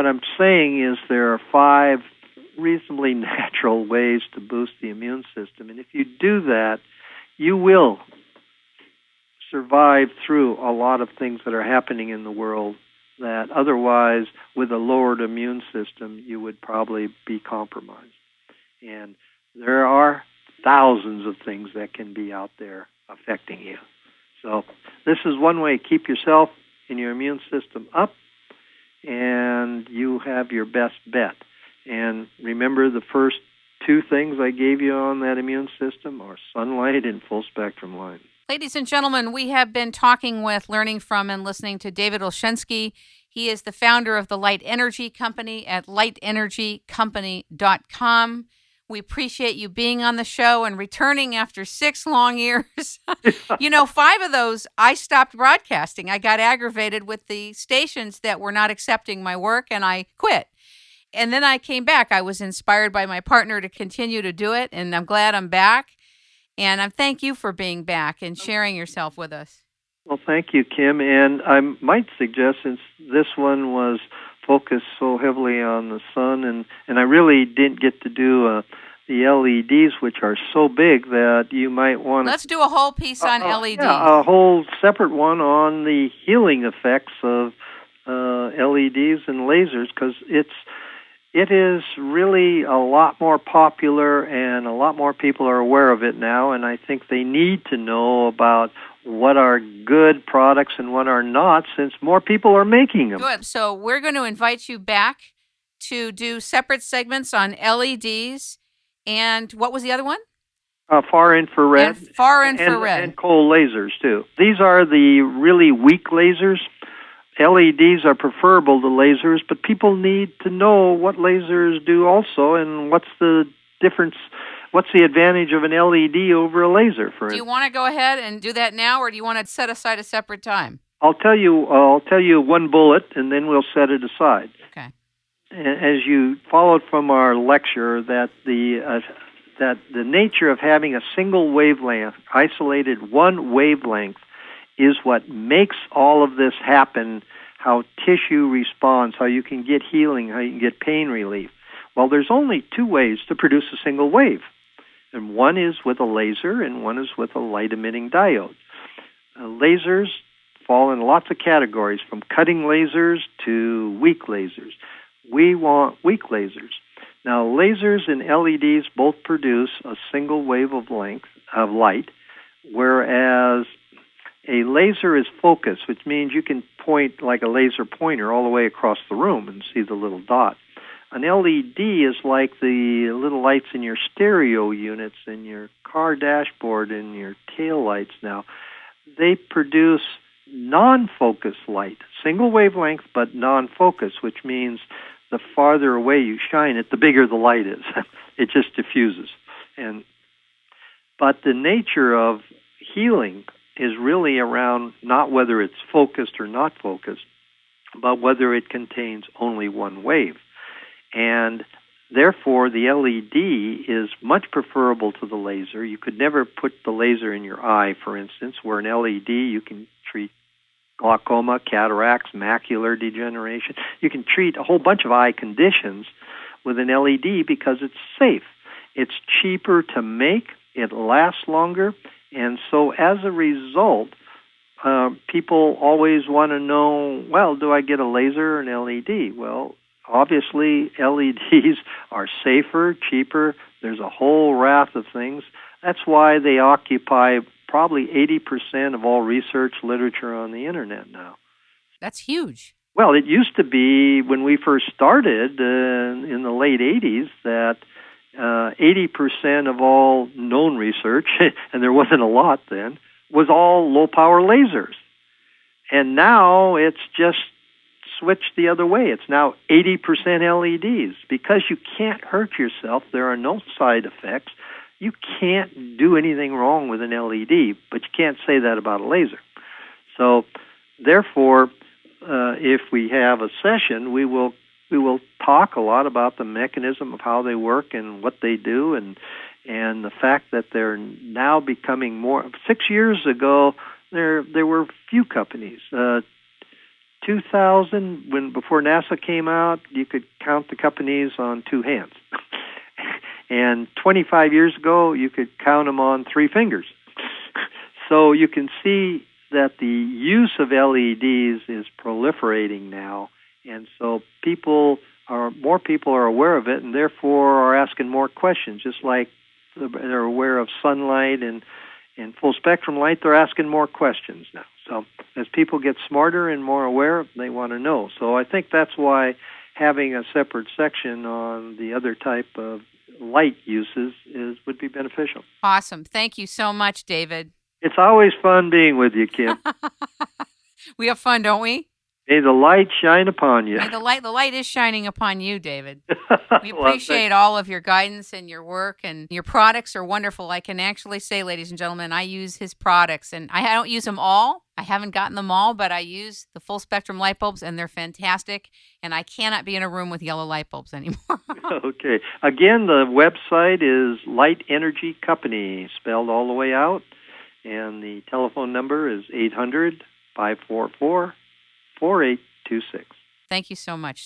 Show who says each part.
Speaker 1: what I'm saying is there are 5 reasonably natural ways to boost the immune system. And if you do that, you will survive through a lot of things that are happening in the world that otherwise, with a lowered immune system, you would probably be compromised. And there are thousands of things that can be out there affecting you. So this is one way. Keep yourself and your immune system up, and you have your best bet. And remember, the first 2 things I gave you on that immune system are sunlight and full-spectrum light.
Speaker 2: Ladies and gentlemen, we have been talking with, learning from, and listening to David Olszewski. He is the founder of the Light Energy Company at lightenergycompany.com. We appreciate you being on the show and returning after 6 long years. 5 of those, I stopped broadcasting. I got aggravated with the stations that were not accepting my work, and I quit. And then I came back. I was inspired by my partner to continue to do it, and I'm glad I'm back. And I thank you for being back and sharing yourself with us.
Speaker 1: Well, thank you, Kim. And I might suggest, since this one was focused so heavily on the sun, and I really didn't get to do the LEDs, which are so big that you might want to...
Speaker 2: Let's do a whole piece on LEDs.
Speaker 1: Yeah, a whole separate one on the healing effects of LEDs and lasers, because it is really a lot more popular, and a lot more people are aware of it now, and I think they need to know about what are good products and what are not, since more people are making them.
Speaker 2: Good. So we're going to invite you back to do separate segments on LEDs, and what was the other one?
Speaker 1: Far infrared.
Speaker 2: And far infrared.
Speaker 1: And cold lasers, too. These are the really weak lasers. LEDs are preferable to lasers, but people need to know what lasers do also, and what's the difference, what's the advantage of an LED over a laser, for instance.
Speaker 2: Do you want to go ahead and do that now, or do you want to set aside a separate time?
Speaker 1: I'll tell you one bullet, and then we'll set it aside.
Speaker 2: Okay.
Speaker 1: As you followed from our lecture, that the nature of having a single wavelength, isolated one wavelength, is what makes all of this happen, how tissue responds, how you can get healing, how you can get pain relief. Well, there's only 2 ways to produce a single wave, and one is with a laser and one is with a light-emitting diode. Lasers fall in lots of categories, from cutting lasers to weak lasers. We want weak lasers. Now, lasers and LEDs both produce a single wave of light, whereas a laser is focused, which means you can point like a laser pointer all the way across the room and see the little dot. An LED is like the little lights in your stereo units, in your car dashboard, and your tail lights now. They produce non-focused light, single wavelength but non-focused, which means the farther away you shine it, the bigger the light is. It just diffuses. But the nature of healing is really around not whether it's focused or not focused, but whether it contains only one wave. And therefore, the LED is much preferable to the laser. You could never put the laser in your eye, for instance, where an LED you can treat glaucoma, cataracts, macular degeneration. You can treat a whole bunch of eye conditions with an LED because it's safe. It's cheaper to make, it lasts longer, and so as a result, people always want to know, well, do I get a laser or an LED? Well, obviously, LEDs are safer, cheaper. There's a whole raft of things. That's why they occupy probably 80% of all research literature on the Internet now.
Speaker 2: That's huge.
Speaker 1: Well, it used to be when we first started in the late 80s that 80% of all known research, and there wasn't a lot then, was all low-power lasers. And now it's just switched the other way. It's now 80% LEDs. Because you can't hurt yourself, there are no side effects, you can't do anything wrong with an LED, but you can't say that about a laser. So, therefore, if we have a session, we will talk a lot about the mechanism of how they work and what they do, and the fact that they're now becoming more. 6 years ago, there were few companies. 2000, before NASA came out, you could count the companies on two hands. And 25 years ago, you could count them on three fingers. So you can see that the use of LEDs is proliferating now, and so more people are aware of it, and therefore are asking more questions. Just like they're aware of sunlight and full spectrum light, they're asking more questions now. So as people get smarter and more aware, they want to know. So I think that's why having a separate section on the other type of light uses would be beneficial.
Speaker 2: Awesome. Thank you so much, David.
Speaker 1: It's always fun being with you, Kim.
Speaker 2: We have fun, don't we?
Speaker 1: May the light shine upon you.
Speaker 2: May the light is shining upon you, David. We appreciate all of your guidance and your work, and your products are wonderful. I can actually say, ladies and gentlemen, I use his products, and I don't use them all. I haven't gotten them all, but I use the full spectrum light bulbs, and they're fantastic, and I cannot be in a room with yellow light bulbs anymore.
Speaker 1: Okay. Again, the website is Light Energy Company, spelled all the way out, and the telephone number is 800-544-4826.
Speaker 2: Thank you so much.